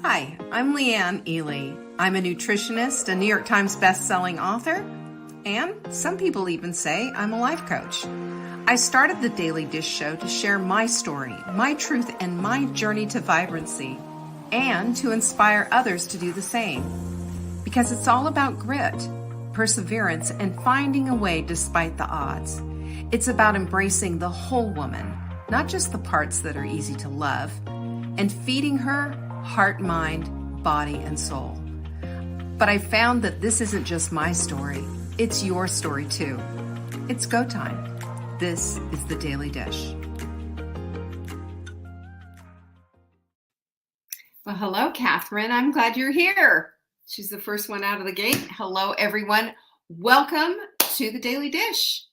Hi, I'm Leanne Ely. I'm a nutritionist, a New York Times best-selling author, and some people even say I'm a life coach. I started the Daily Dish Show to share my story, my truth, and my journey to vibrancy, and to inspire others to do the same. Because it's all about grit, perseverance, and finding a way despite the odds. It's about embracing the whole woman, not just the parts that are easy to love, and feeding her heart, mind, body, and soul. But I found that this isn't just my story, it's your story too. It's go time. This is the Daily Dish. Well, hello, Catherine. I'm glad you're here. She's the first one out of the gate. Hello, everyone. Welcome to the Daily Dish.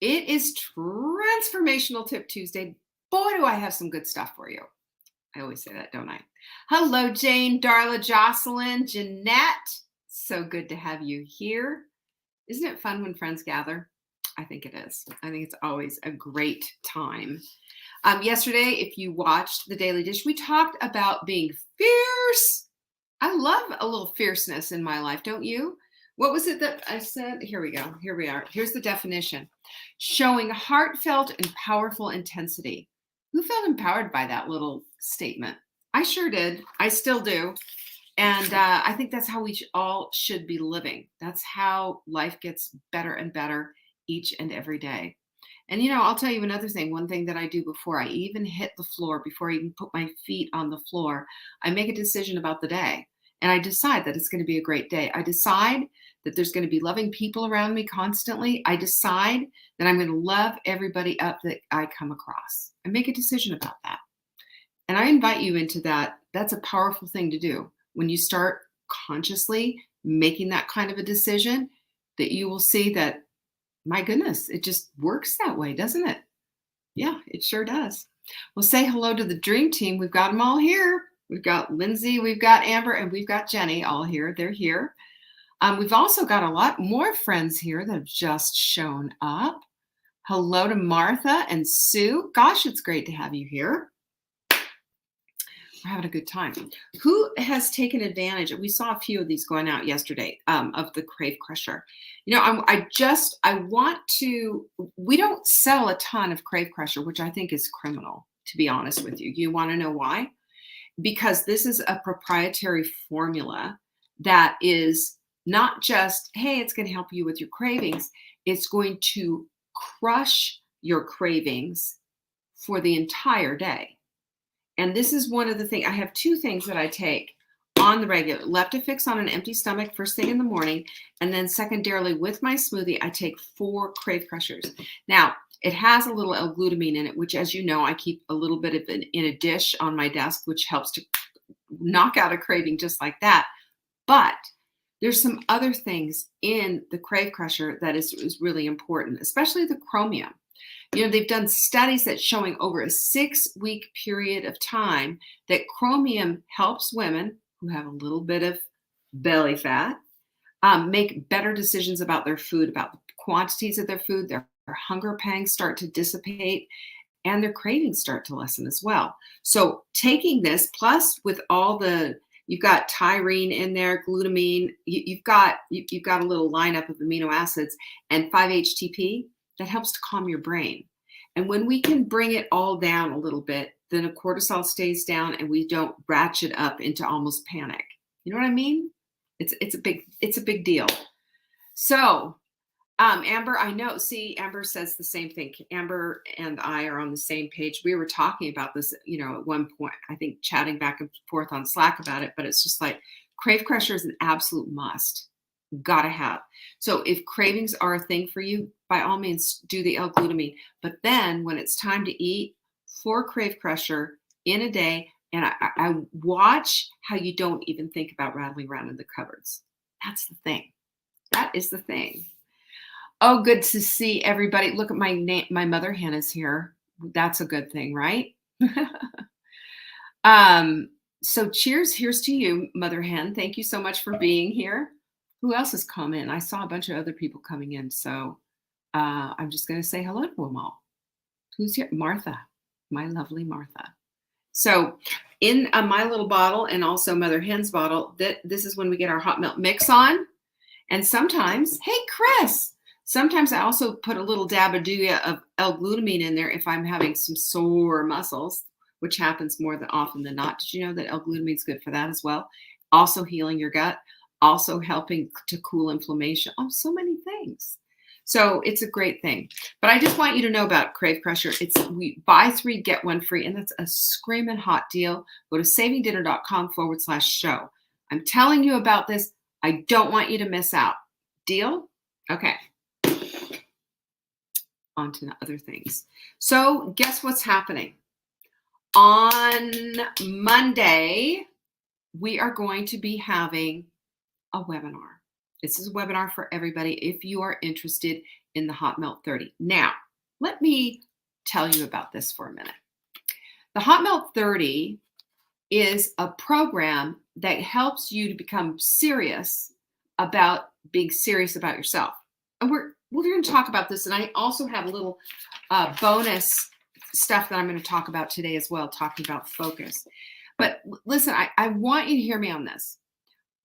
It is Transformational Tip Tuesday. Boy, do I have some good stuff for you. I always say that, don't I? Hello, Jane, Darla, Jocelyn, Jeanette. So good to have you here. Isn't it fun when friends gather? I think it is. I think it's always a great time. Yesterday, if you watched the Daily Dish, we talked about being fierce. I love a little fierceness in my life, don't you? What was it that I said? Here we go. Here we are. Here's the definition. Showing heartfelt and powerful intensity. Who felt empowered by that little statement? I sure did. I still do. And I think that's how we all should be living. That's how life gets better and better each and every day. And, I'll tell you another thing. One thing that I do before I even hit the floor, before I even put my feet on the floor, I make a decision about the day. And I decide that it's going to be a great day. I decide that there's going to be loving people around me constantly. I decide that I'm going to love everybody up that I come across. I make a decision about that. And I invite you into that. That's a powerful thing to do. When you start consciously making that kind of a decision, that you will see that, my goodness, it just works that way, doesn't it? Yeah, it sure does. Well, say hello to the dream team. We've got them all here. We've got Lindsay, we've got Amber, and we've got Jenny all here. They're here. We've also got a lot more friends here that have just shown up. Hello to Martha and Sue. Gosh, it's great to have you here. We're having a good time. Who has taken advantage? We saw a few of these going out yesterday of the Crave Crusher. We don't sell a ton of Crave Crusher, which I think is criminal, to be honest with you. You want to know why? Because this is a proprietary formula that is not just, hey, it's going to help you with your cravings. It's going to crush your cravings for the entire day. And this is one of the things, I have two things that I take on the regular. Leptofix on an empty stomach first thing in the morning. And then secondarily with my smoothie, I take 4 Crave Crushers. Now, it has a little L-glutamine in it, which, as you know, I keep a little bit of it in a dish on my desk, which helps to knock out a craving just like that. But there's some other things in the Crave Crusher that is really important, especially the chromium. They've done studies that showing over a 6-week period of time that chromium helps women who have a little bit of belly fat make better decisions about their food, about the quantities of their food. Their hunger pangs start to dissipate and their cravings start to lessen as well. So taking this plus with all you've got tyrine in there, glutamine, you've got a little lineup of amino acids and 5-HTP that helps to calm your brain. And when we can bring it all down a little bit, then a cortisol stays down and we don't ratchet up into almost panic. You know what I mean? It's a big deal. So, Amber, I know, see, Amber says the same thing. Amber and I are on the same page. We were talking about this, at one point, I think chatting back and forth on Slack about it, but it's just like Crave Crusher is an absolute must. Gotta have. So if cravings are a thing for you, by all means, do the L-glutamine. But then when it's time to eat, 4 Crave Crusher in a day, and I watch how you don't even think about rattling around in the cupboards. That's the thing. That is the thing. Oh, good to see everybody. Look at my mother hen is here. That's a good thing, right? So here's to you, mother hen. Thank you so much for being here. Who else has come in? I saw a bunch of other people coming in. So I'm just going to say hello to them all. Who's here? Martha, my lovely Martha. So in my little bottle and also Mother Hen's bottle, this is when we get our hot milk mix on. And sometimes, hey, Chris, sometimes I also put a little dabadooya of L-glutamine in there if I'm having some sore muscles, which happens more than often than not. Did you know that L-glutamine is good for that as well? Also healing your gut, also helping to cool inflammation. Oh, so many things. So it's a great thing. But I just want you to know about Crave Crusher. We buy 3, get 1 free, and that's a screaming hot deal. Go to savingdinner.com/show. I'm telling you about this. I don't want you to miss out. Deal? Okay. On to other things. So guess what's happening? On Monday, we are going to be having a webinar. This is a webinar for everybody if you are interested in the Hot Melt 30. Now, let me tell you about this for a minute. The Hot Melt 30 is a program that helps you to become serious about being serious about yourself. And we're going to talk about this. And I also have a little bonus stuff that I'm going to talk about today as well, talking about focus. But listen, I want you to hear me on this.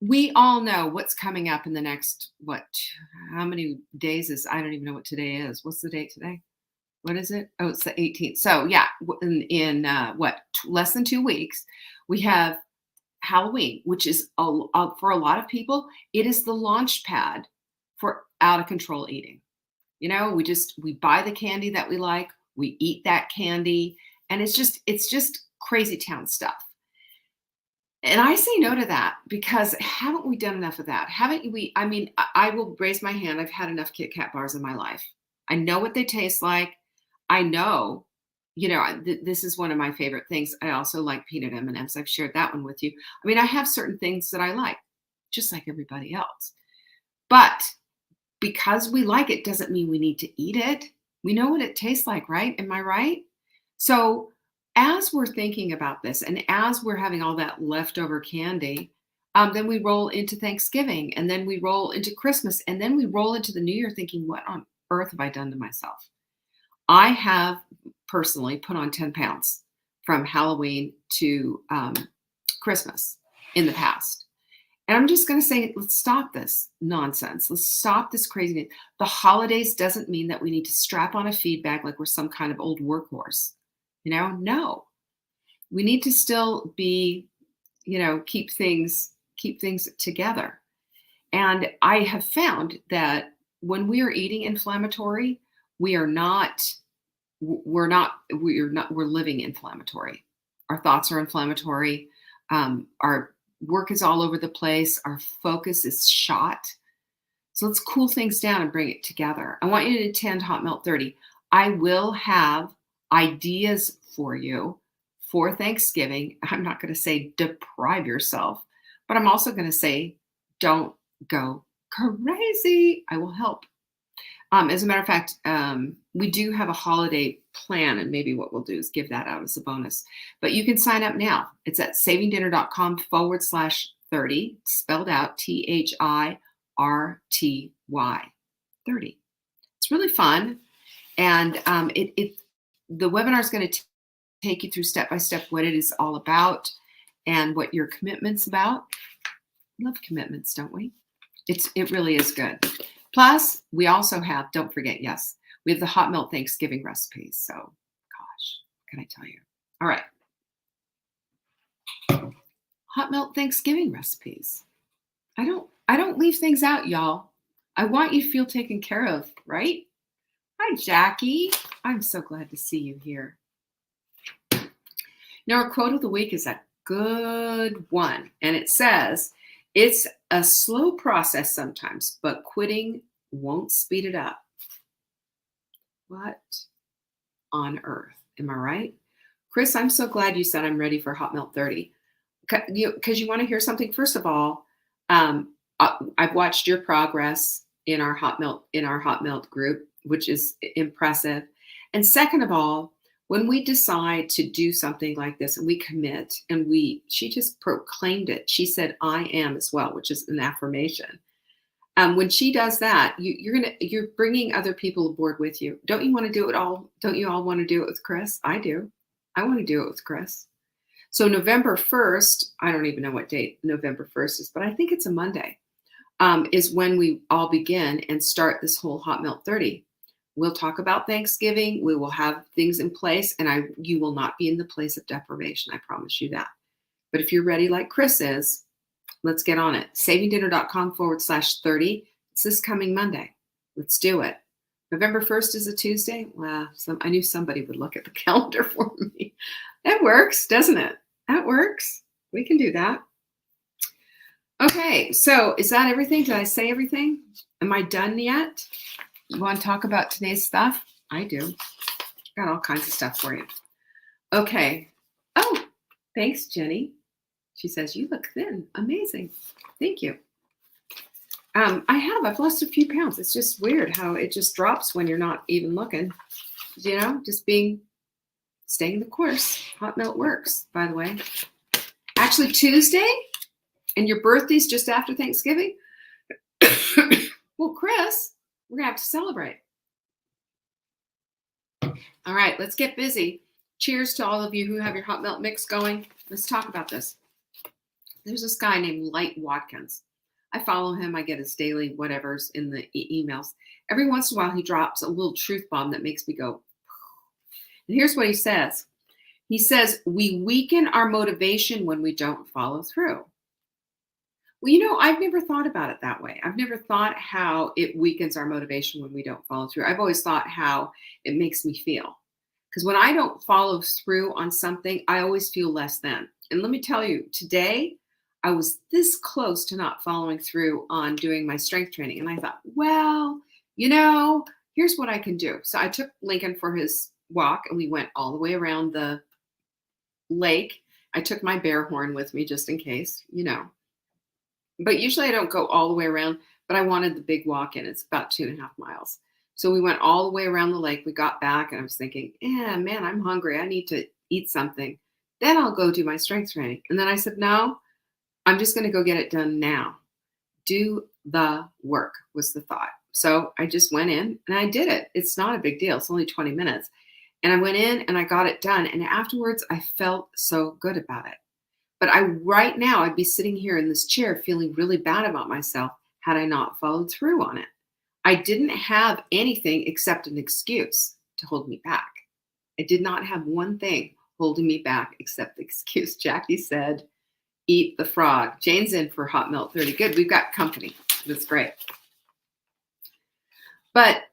We all know what's coming up in the next, how many days I don't even know what today is. What's the date today? What is it? Oh, it's the 18th. So yeah, in less than 2 weeks, we have Halloween, which is for a lot of people, it is the launch pad for out of control eating. We buy the candy that we like, we eat that candy, and it's just crazy town stuff. And I say no to that because haven't we done enough of that? Haven't we? I mean, I will raise my hand. I've had enough Kit Kat bars in my life. I know what they taste like. I know, this is one of my favorite things. I also like peanut M&Ms. I've shared that one with you. I mean, I have certain things that I like, just like everybody else. But because we like it doesn't mean we need to eat it. We know what it tastes like, right? Am I right? So as we're thinking about this and as we're having all that leftover candy, then we roll into Thanksgiving and then we roll into Christmas and then we roll into the New Year thinking, what on earth have I done to myself? I have personally put on 10 pounds from Halloween to Christmas in the past. And I'm just going to say, let's stop this nonsense. Let's stop this craziness. The holidays doesn't mean that we need to strap on a feed bag like we're some kind of old workhorse. No. We need to still be, keep things together. And I have found that when we are eating inflammatory, we're living inflammatory. Our thoughts are inflammatory. Our work is all over the place. Our focus is shot. So let's cool things down and bring it together. I want you to attend Hot Melt 30. I will have ideas for you for Thanksgiving. I'm not going to say deprive yourself, but I'm also going to say don't go crazy. I will help. As a matter of fact, we do have a holiday plan, and maybe what we'll do is give that out as a bonus. But you can sign up now. It's at savingdinner.com/30, spelled out THIRTY 30. It's really fun, and the webinar is going to take you through step by step what it is all about and what your commitment's about. We love commitments, don't we? It really is good. Plus, we also have, don't forget, yes, we have the Hot Melt Thanksgiving recipes. So, gosh, what can I tell you? All right. Hot Melt Thanksgiving recipes. I don't leave things out, y'all. I want you to feel taken care of, right? Hi, Jackie. I'm so glad to see you here. Now, our quote of the week is a good one. And it says, it's a slow process sometimes, but quitting won't speed it up. What on earth? Am I right? Chris, I'm so glad you said I'm ready for Hot Melt 30. Because you want to hear something. First of all, I've watched your progress in our Hot Melt group, which is impressive. And second of all, when we decide to do something like this and we commit and she just proclaimed it. She said, I am as well, which is an affirmation. When she does that, you're bringing other people aboard with you. Don't you want to do it all? Don't you all want to do it with Chris? I do. I want to do it with Chris. So November 1st, I don't even know what date November 1st is, but I think it's a Monday, is when we all begin and start this whole Hot Melt 30. We'll talk about Thanksgiving. We will have things in place, and you will not be in the place of deprivation. I promise you that. But if you're ready like Chris is, let's get on it. savingdinner.com/30. It's this coming Monday. Let's do it. November 1st is a Tuesday. Well, I knew somebody would look at the calendar for me. That works, doesn't it? That works. We can do that. Okay, so is that everything? Did I say everything? Am I done yet? You want to talk about today's stuff? I do. Got all kinds of stuff for you. Okay. Oh, thanks, Jenny. She says, you look thin. Amazing. Thank you. I've lost a few pounds. It's just weird how it just drops when you're not even looking. Just staying the course. Hot Melt works, by the way. Actually, Tuesday, and your birthday's just after Thanksgiving. Well, Chris, we're going to have to celebrate. All right, let's get busy. Cheers to all of you who have your Hot Melt mix going. Let's talk about this. There's this guy named Light Watkins. I follow him. I get his daily whatevers in the emails. Every once in a while, he drops a little truth bomb that makes me go. And here's what he says. He says, we weaken our motivation when we don't follow through. Well, I've never thought about it that way. I've never thought how it weakens our motivation when we don't follow through. I've always thought how it makes me feel. Because when I don't follow through on something, I always feel less than. And let me tell you, today, I was this close to not following through on doing my strength training. And I thought, well, here's what I can do. So I took Lincoln for his walk and we went all the way around the lake. I took my bear horn with me just in case, But usually I don't go all the way around, but I wanted the big walk in. It's about 2.5 miles. So we went all the way around the lake. We got back and I was thinking, man, I'm hungry. I need to eat something. Then I'll go do my strength training. And then I said, no, I'm just going to go get it done now. Do the work was the thought. So I just went in and I did it. It's not a big deal. It's only 20 minutes. And I went in and I got it done. And afterwards, I felt so good about it. But right now, I'd be sitting here in this chair feeling really bad about myself had I not followed through on it. I didn't have anything except an excuse to hold me back. I did not have one thing holding me back except the excuse. Jackie said, eat the frog. Jane's in for Hot Melt 30. Good, we've got company. That's great. But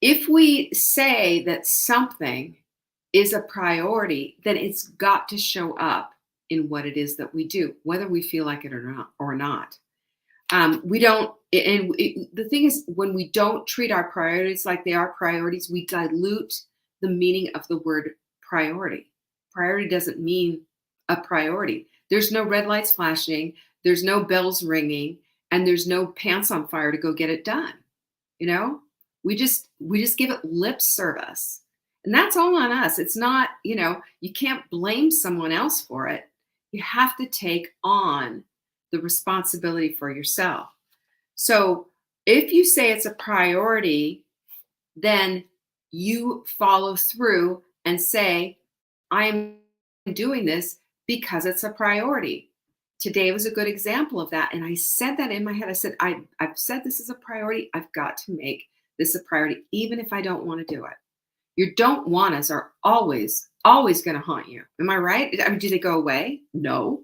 if we say that something is a priority, then it's got to show up in what it is that we do, whether we feel like it or not. We don't, and the thing is, when we don't treat our priorities like they are priorities, we dilute the meaning of the word priority. Priority doesn't mean a priority. There's no red lights flashing, there's no bells ringing, and there's no pants on fire to go get it done. We just give it lip service. And that's all on us. It's not, you can't blame someone else for it. You have to take on the responsibility for yourself. So if you say it's a priority, then you follow through and say, I am doing this because it's a priority. Today was a good example of that. And I said that in my head. I said, I've said this is a priority. I've got to make this a priority, even if I don't want to do it. Your don't wannas are always going to haunt you. Am I right? I mean, do they go away? No.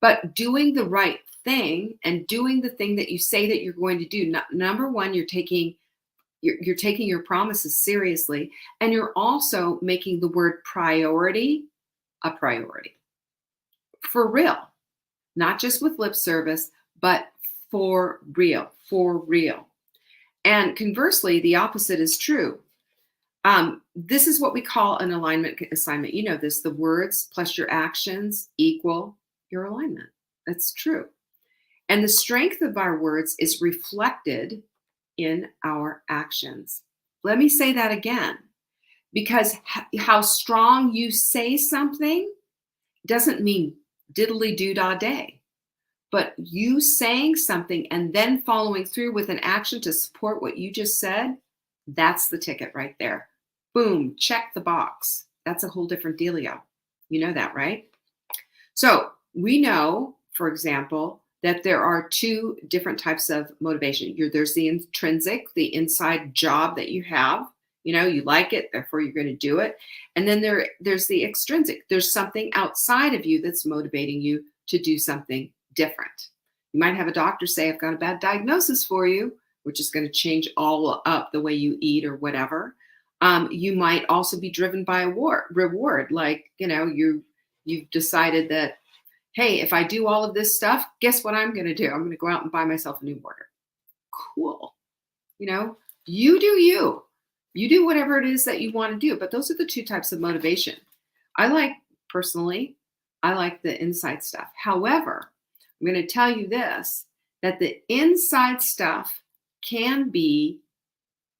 But doing the right thing and doing the thing that you say that you're going to do, number one, you're taking your promises seriously, and you're also making the word priority a priority. For real. Not just with lip service, but for real. And conversely, the opposite is true. This is what we call an alignment assignment. You know this, the words plus your actions equal your alignment. That's true. And the strength of our words is reflected in our actions. Let me say that again, because how strong you say something doesn't mean diddly-doo-dah-day. But you saying something and then following through with an action to support what you just said, that's the ticket right there. Boom, check the box. That's a whole different dealio. You know that, right? So we know, for example, that there are two different types of motivation. There's the intrinsic, the inside job that you have. You know, you like it, therefore you're going to do it. And then there's the extrinsic. There's something outside of you that's motivating you to do something different. You might have a doctor say, I've got a bad diagnosis for you, which is going to change all up the way you eat or whatever. You might also be driven by a reward, like, you've decided that, hey, if I do all of this stuff, guess what I'm going to do? I'm going to go out and buy myself a new mortar. Cool. You do you. You do whatever it is that you want to do. But those are the two types of motivation. Personally, I like the inside stuff. However, I'm going to tell you this, that the inside stuff can be,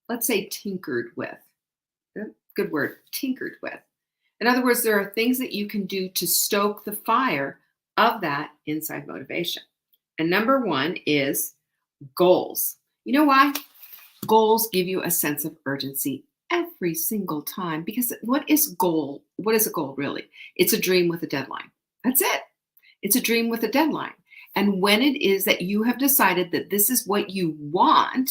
let's say, tinkered with. Good word, tinkered with. In other words, there are things that you can do to stoke the fire of that inside motivation. And number one is goals. You know why? Goals give you a sense of urgency every single time, because what is goal? What is a goal really? It's a dream with a deadline. That's it. It's a dream with a deadline. And when it is that you have decided that this is what you want,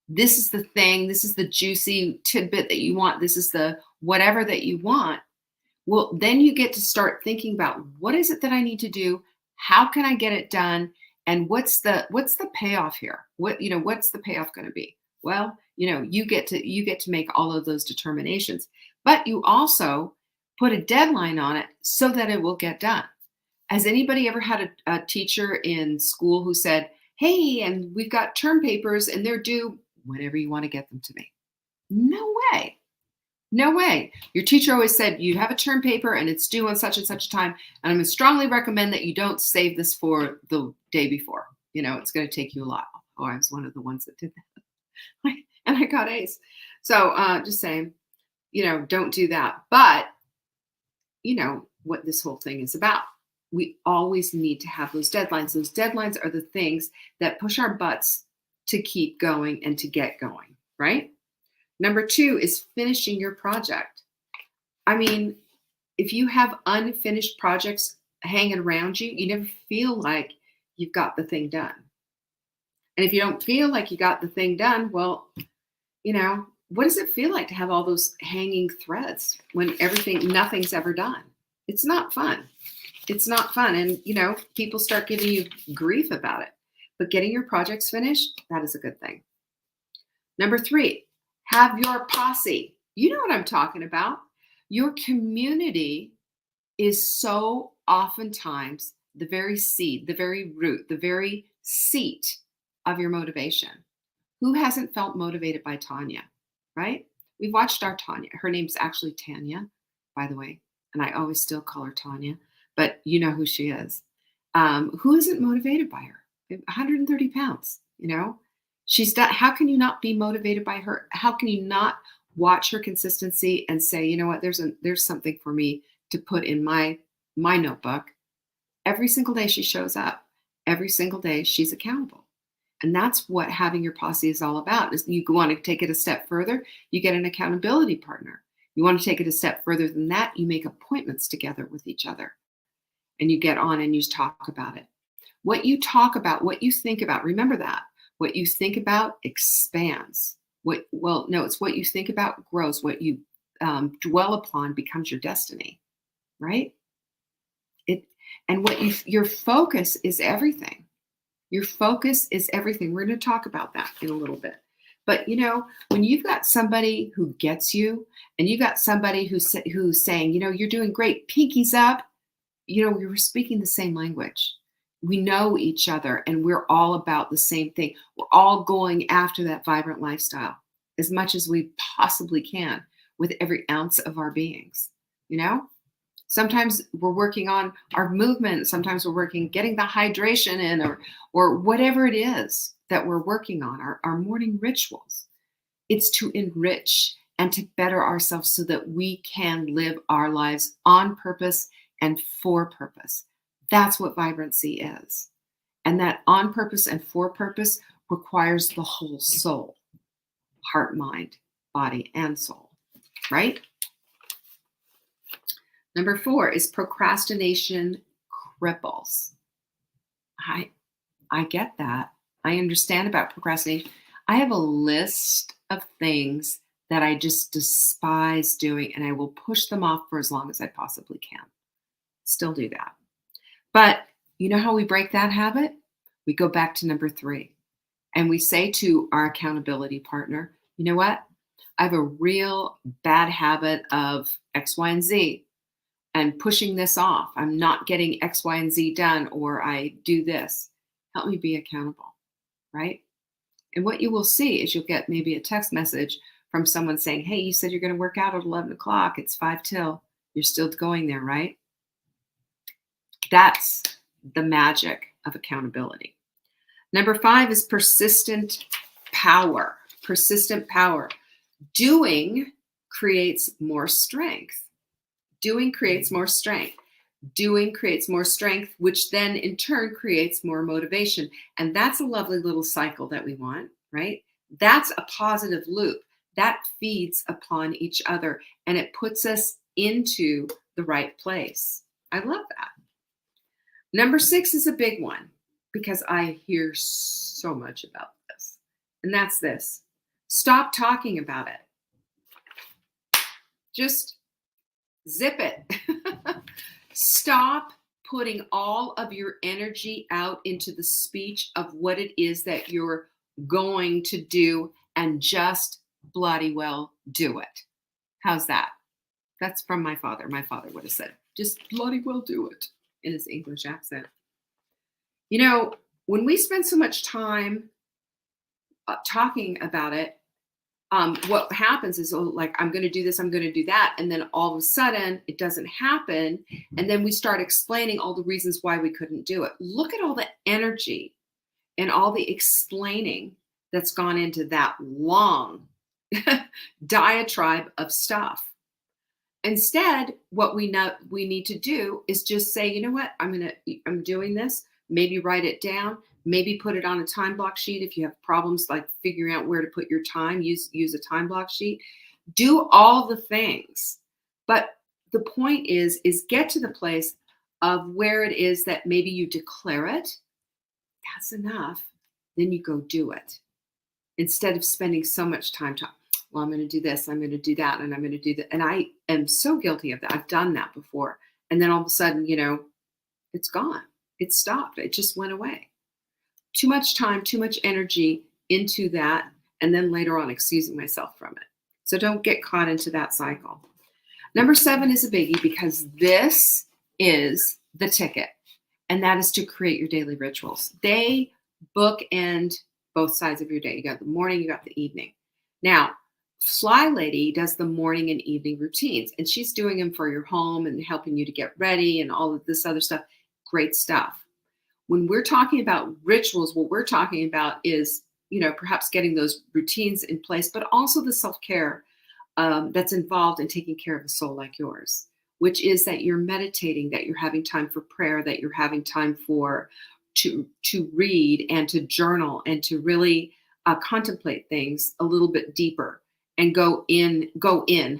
this is the thing, this is the juicy tidbit that you want, this is the whatever that you want, well, then you get to start thinking about, what is it that I need to do? How can I get it done? And what's the payoff here? What's the payoff going to be? Well, you get to make all of those determinations, but you also put a deadline on it so that it will get done. Has anybody ever had a teacher in school who said, hey, and we've got term papers and they're due whenever you want to get them to me? No way. No way. Your teacher always said, you have a term paper and it's due on such and such a time. And I'm going to strongly recommend that you don't save this for the day before. It's going to take you a lot. Oh, I was one of the ones that did that. And I got A's. So just saying, don't do that. But what this whole thing is about. We always need to have those deadlines. Those deadlines are the things that push our butts to keep going and to get going, right? Number two is finishing your project. I mean, if you have unfinished projects hanging around you, you never feel like you've got the thing done. And if you don't feel like you got the thing done, well, what does it feel like to have all those hanging threads when nothing's ever done? It's not fun. It's not fun. And, people start giving you grief about it. But getting your projects finished, that is a good thing. Number three, have your posse. You know what I'm talking about. Your community is so oftentimes the very seed, the very root, the very seat of your motivation. Who hasn't felt motivated by Tanya, right? We've watched our Tanya. Her name's actually Tanya, by the way. And I always still call her Tanya, but you know who she is. Who isn't motivated by her? 130 pounds, She's done. How can you not be motivated by her? How can you not watch her consistency and say, you know what, there's something for me to put in my notebook. Every single day she shows up. Every single day she's accountable. And that's what having your posse is all about. Is you want to take it a step further, you get an accountability partner. You want to take it a step further than that, you make appointments together with each other. And you get on and you talk about it. What you talk about, what you think about, remember that. What you think about expands. It's what you think about grows. What you dwell upon becomes your destiny, right? Your focus is everything. Your focus is everything. We're going to talk about that in a little bit. But when you've got somebody who gets you, and you got somebody who's saying, you're doing great, pinkies up, we're speaking the same language. We know each other and we're all about the same thing. We're all going after that vibrant lifestyle as much as we possibly can with every ounce of our beings. Sometimes we're working on our movement. Sometimes we're working, getting the hydration in or whatever it is that we're working on, our morning rituals. It's to enrich and to better ourselves so that we can live our lives on purpose and for purpose. That's what vibrancy is. And that on purpose and for purpose requires the whole soul, heart, mind, body, and soul, right? Number 4 is procrastination cripples. I I get that. I understand about procrastination. I have a list of things that I just despise doing, and I will push them off for as long as I possibly can. Still do that. But you know how we break that habit? We go back to number 3 and we say to our accountability partner, you know what? I have a real bad habit of X, Y, and Z and pushing this off. I'm not getting X, Y, and Z done, or I do this. Help me be accountable, right? And what you will see is you'll get maybe a text message from someone saying, hey, you said you're going to work out at 11 o'clock. It's 5 till. You're still going there, right? That's the magic of accountability. Number 5 is persistent power. Persistent power. Doing creates more strength. Doing creates more strength. Doing creates more strength, which then in turn creates more motivation. And that's a lovely little cycle that we want, right? That's a positive loop that feeds upon each other and it puts us into the right place. I love that. Number 6 is a big one because I hear so much about this. And that's this. Stop talking about it. Just zip it. Stop putting all of your energy out into the speech of what it is that you're going to do and just bloody well do it. How's that? That's from my father. My father would have said, just bloody well do it in his English accent. You know, when we spend so much time talking about it, what happens is, oh, like, I'm going to do this, I'm going to do that. And then all of a sudden it doesn't happen. And then we start explaining all the reasons why we couldn't do it. Look at all the energy and all the explaining that's gone into that long diatribe of stuff. Instead, what we need to do is just say, you know what, I'm doing this. Maybe write it down. Maybe put it on a time block sheet. If you have problems like figuring out where to put your time, use a time block sheet. Do all the things. But the point is get to the place of where it is that maybe you declare it. That's enough. Then you go do it. Instead of spending so much time talking, well, I'm going to do this, I'm going to do that, and I'm going to do that. And I am so guilty of that. I've done that before. And then all of a sudden, it's gone. It stopped. It just went away. Too much time, too much energy into that, and then later on excusing myself from it. So don't get caught into that cycle. Number 7 is a biggie because this is the ticket, and that is to create your daily rituals. They bookend both sides of your day. You got the morning, you got the evening. Now, Fly Lady does the morning and evening routines, and she's doing them for your home and helping you to get ready and all of this other stuff. Great stuff. When we're talking about rituals, what we're talking about is, perhaps getting those routines in place, but also the self-care that's involved in taking care of a soul like yours, which is that you're meditating, that you're having time for prayer, that you're having time to read and to journal and to really contemplate things a little bit deeper and go inside.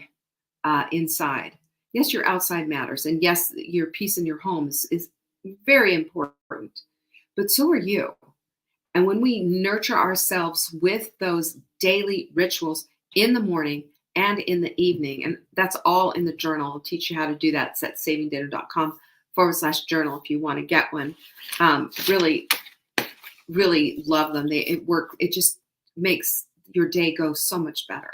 Yes, your outside matters. And yes, your peace in your home is very important, but so are you. And when we nurture ourselves with those daily rituals in the morning and in the evening, and that's all in the journal. I'll teach you how to do that. It's at savingdata.com/journal if you want to get one. Really, really love them. It just makes your day go so much better.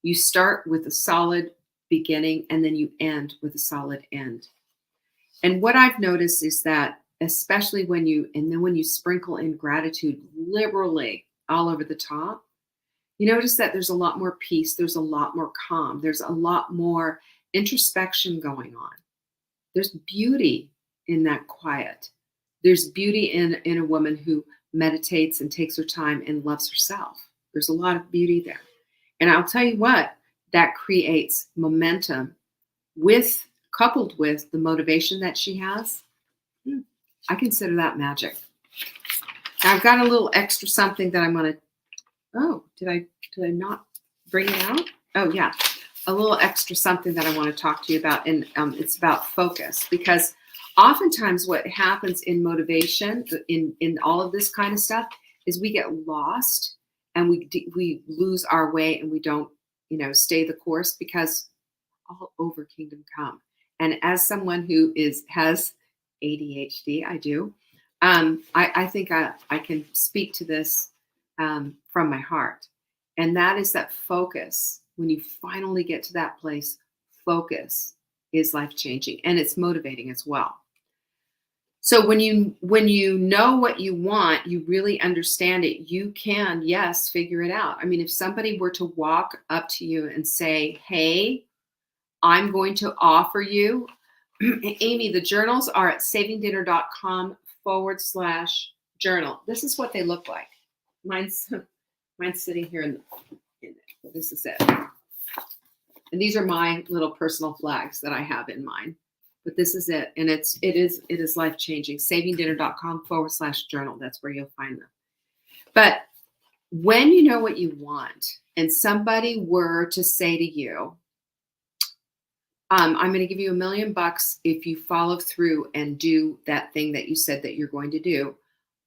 You start with a solid beginning and then you end with a solid end. And what I've noticed is that, especially when you sprinkle in gratitude liberally all over the top, you notice that there's a lot more peace, there's a lot more calm, there's a lot more introspection going on. There's beauty in that quiet. There's beauty in a woman who meditates and takes her time and loves herself. There's a lot of beauty there. And I'll tell you what, that creates momentum coupled with the motivation that she has. I consider that magic. Now, I've got a little extra something that I'm going to, did I not bring it out? Oh yeah. a little extra something that I want to talk to you about, and it's about focus, because oftentimes what happens in motivation, in all of this kind of stuff, is we get lost and we lose our way, and we don't, stay the course, because all over kingdom come. And as someone who has ADHD, I do. I think I can speak to this from my heart, and that is that focus. When you finally get to that place, focus is life-changing, and it's motivating as well. So when you know what you want, you really understand it, you can, yes, figure it out. I mean, if somebody were to walk up to you and say, hey, I'm going to offer you, Amy, the journals are at savingdinner.com/journal. This is what they look like. Mine's sitting here this is it. And these are my little personal flags that I have in mine. But this is it. And it is life-changing. savingdinner.com/journal. That's where you'll find them. But when you know what you want, and somebody were to say to you, I'm going to give you $1 million if you follow through and do that thing that you said that you're going to do,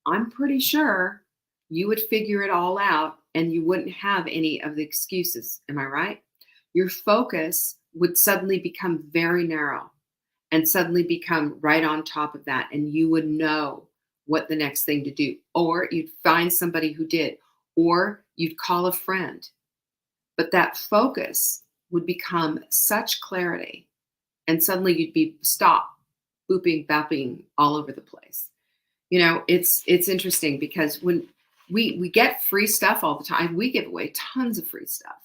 I'm pretty sure you would figure it all out, and you wouldn't have any of the excuses. Am I right? Your focus would suddenly become very narrow, and suddenly become right on top of that. And you would know what the next thing to do, or you'd find somebody who did, or you'd call a friend. But that focus would become such clarity, and suddenly you'd be booping, bapping all over the place. It's interesting, because when we get free stuff all the time, we give away tons of free stuff,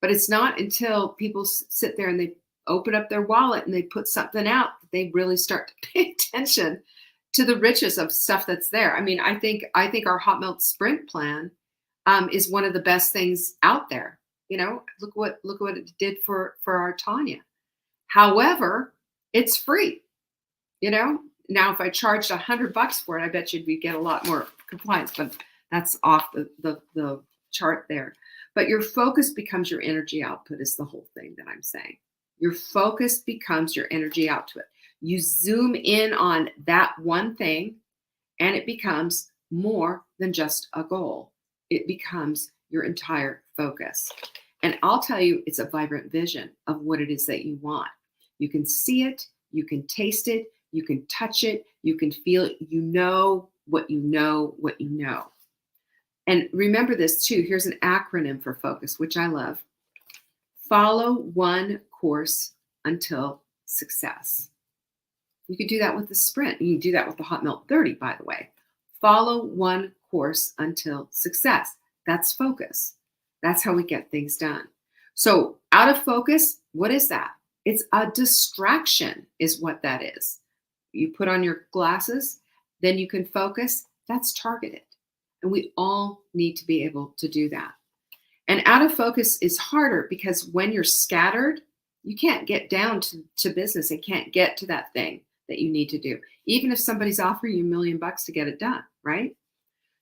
but it's not until people sit there and they open up their wallet and they put something out that they really start to pay attention to the riches of stuff that's there. I mean, I think our Hot Melt Sprint plan is one of the best things out there. Look what it did for our Tanya. However, it's free. Now if I charged $100 for it, I bet you'd get a lot more compliance, but that's off the chart there. But your focus becomes your energy output is the whole thing that I'm saying. Your focus becomes your energy output. You zoom in on that one thing, and it becomes more than just a goal. It becomes your entire focus. And I'll tell you, it's a vibrant vision of what it is that you want. You can see it, you can taste it, you can touch it, you can feel it. You know what you know, what you know. And remember this too. Here's an acronym for focus, which I love. Follow one course until success. You could do that with the sprint. You can do that with the Hot Melt 30, by the way. Follow one course until success. That's focus. That's how we get things done. So out of focus, what is that? It's a distraction is what that is. You put on your glasses, then you can focus. That's targeted. And we all need to be able to do that. And out of focus is harder, because when you're scattered, you can't get down to business and can't get to that thing that you need to do, even if somebody's offering you $1 million to get it done, right?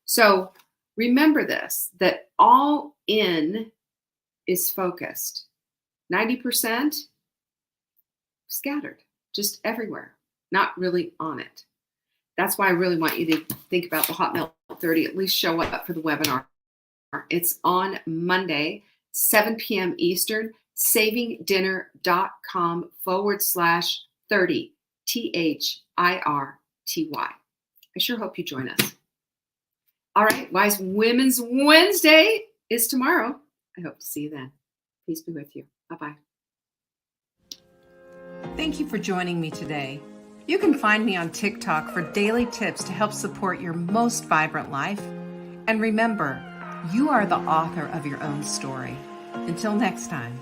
So remember this, that all in is focused. 90% scattered, just everywhere, not really on it. That's why I really want you to think about the Hot Melt 30, at least show up for the webinar. It's on Monday, 7 p.m. Eastern, savingdinner.com/30, THIRTY. I sure hope you join us. All right, Wise Women's Wednesday is tomorrow. I hope to see you then. Peace be with you. Bye-bye. Thank you for joining me today. You can find me on TikTok for daily tips to help support your most vibrant life. And remember, you are the author of your own story. Until next time.